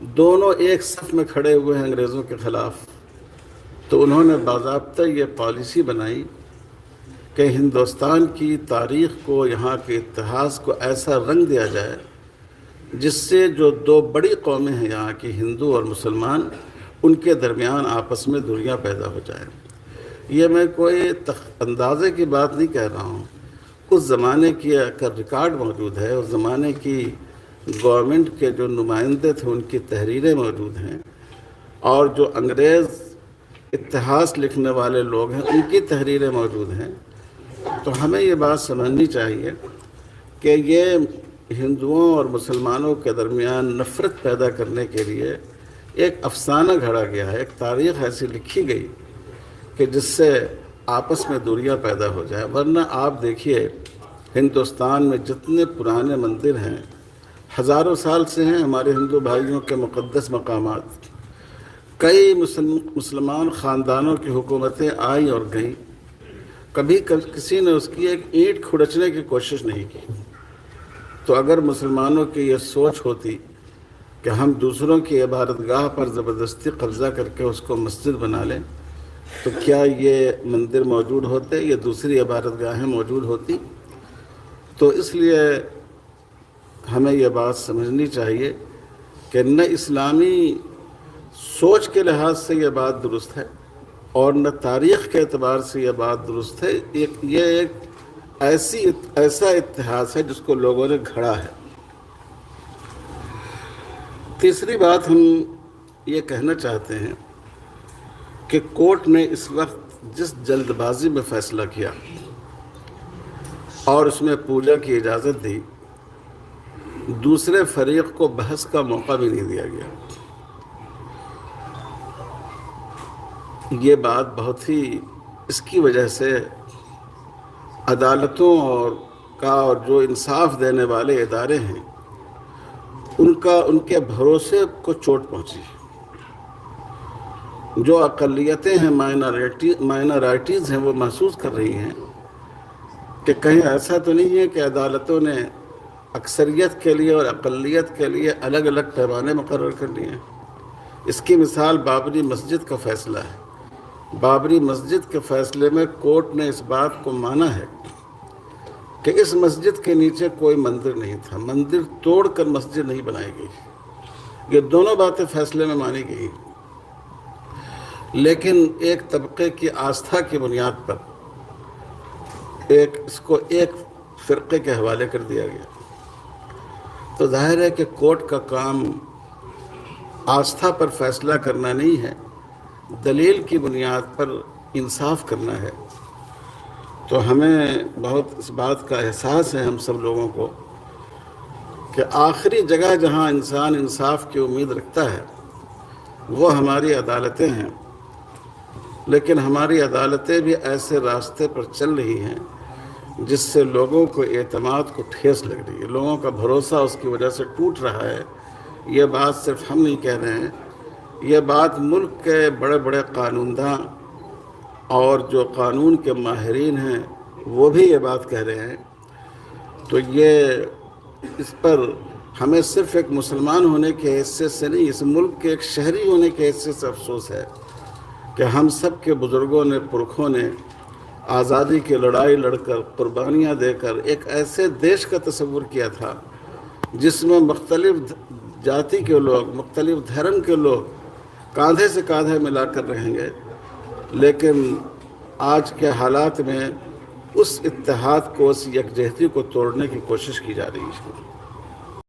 دونوں ایک صف میں کھڑے ہوئے ہیں انگریزوں کے خلاف، تو انہوں نے باضابطہ یہ پالیسی بنائی کہ ہندوستان کی تاریخ کو، یہاں کے اتحاد کو ایسا رنگ دیا جائے جس سے جو دو بڑی قومیں ہیں یہاں کی، ہندو اور مسلمان، ان کے درمیان آپس میں دوریاں پیدا ہو جائیں۔ یہ میں کوئی اندازے کی بات نہیں کہہ رہا ہوں، اس زمانے کی کا ریکارڈ موجود ہے، اس زمانے کی گورنمنٹ کے جو نمائندے تھے ان کی تحریریں موجود ہیں، اور جو انگریز اتہاس لکھنے والے لوگ ہیں ان کی تحریریں موجود ہیں۔ تو ہمیں یہ بات سمجھنی چاہیے کہ یہ ہندوؤں اور مسلمانوں کے درمیان نفرت پیدا کرنے کے لیے ایک افسانہ گھڑا گیا ہے، ایک تاریخ ایسی لکھی گئی کہ جس سے آپس میں دوریاں پیدا ہو جائیں۔ ورنہ آپ دیکھیے ہندوستان میں جتنے پرانے مندر ہیں، ہزاروں سال سے ہیں ہمارے ہندو بھائیوں کے مقدس مقامات، کئی مسلمان خاندانوں کی حکومتیں آئیں اور گئیں، کبھی کسی نے اس کی ایک اینٹ کھڑچنے کی کوشش نہیں کی۔ تو اگر مسلمانوں کی یہ سوچ ہوتی کہ ہم دوسروں کی عبادت گاہ پر زبردستی قبضہ کر کے اس کو مسجد بنا لیں، تو کیا یہ مندر موجود ہوتے، یہ دوسری عبادت گاہیں موجود ہوتی؟ تو اس لیے ہمیں یہ بات سمجھنی چاہیے کہ نہ اسلامی سوچ کے لحاظ سے یہ بات درست ہے اور نہ تاریخ کے اعتبار سے یہ بات درست ہے۔ یہ ایک ایسا اتحاد ہے جس کو لوگوں نے گھڑا ہے۔ تیسری بات ہم یہ کہنا چاہتے ہیں کہ کورٹ نے اس وقت جس جلد بازی میں فیصلہ کیا اور اس میں پوجا کی اجازت دی، دوسرے فریق کو بحث کا موقع بھی نہیں دیا گیا۔ یہ بات بہت ہی، اس کی وجہ سے عدالتوں اور جو انصاف دینے والے ادارے ہیں ان کے بھروسے کو چوٹ پہنچی۔ جو اقلیتیں ہیں، مائنارٹیز ہیں، وہ محسوس کر رہی ہیں کہ کہیں ایسا تو نہیں ہے کہ عدالتوں نے اکثریت کے لیے اور اقلیت کے لیے الگ الگ پیمانے مقرر کر لیے ہیں۔ اس کی مثال بابری مسجد کا فیصلہ ہے۔ بابری مسجد کے فیصلے میں کورٹ نے اس بات کو مانا ہے کہ اس مسجد کے نیچے کوئی مندر نہیں تھا، مندر توڑ کر مسجد نہیں بنائی گئی۔ یہ دونوں باتیں فیصلے میں مانی گئی، لیکن ایک طبقے کی آستھا کی بنیاد پر اس کو ایک فرقے کے حوالے کر دیا گیا۔ تو ظاہر ہے کہ کورٹ کا کام آستھا پر فیصلہ کرنا نہیں ہے، دلیل کی بنیاد پر انصاف کرنا ہے۔ تو ہمیں بہت اس بات کا احساس ہے ہم سب لوگوں کو کہ آخری جگہ جہاں انسان انصاف کی امید رکھتا ہے وہ ہماری عدالتیں ہیں، لیکن ہماری عدالتیں بھی ایسے راستے پر چل رہی ہیں جس سے لوگوں کو اعتماد کو ٹھیس لگ رہی ہے، لوگوں کا بھروسہ اس کی وجہ سے ٹوٹ رہا ہے۔ یہ بات صرف ہم نہیں کہہ رہے ہیں، یہ بات ملک کے بڑے بڑے قانون داں اور جو قانون کے ماہرین ہیں وہ بھی یہ بات کہہ رہے ہیں۔ تو اس پر ہمیں صرف ایک مسلمان ہونے کے حیثیت سے نہیں، اس ملک کے ایک شہری ہونے کے حیثیت سے افسوس ہے کہ ہم سب کے بزرگوں نے، پرکھوں نے آزادی کی لڑائی لڑ کر، قربانیاں دے کر ایک ایسے دیش کا تصور کیا تھا جس میں مختلف جاتی کے لوگ، مختلف دھرم کے لوگ کاندھے سے کاندھے ملا کر رہیں گے، لیکن آج کے حالات میں اس اتحاد کو، اس یکجہتی کو توڑنے کی کوشش کی جا رہی ہے۔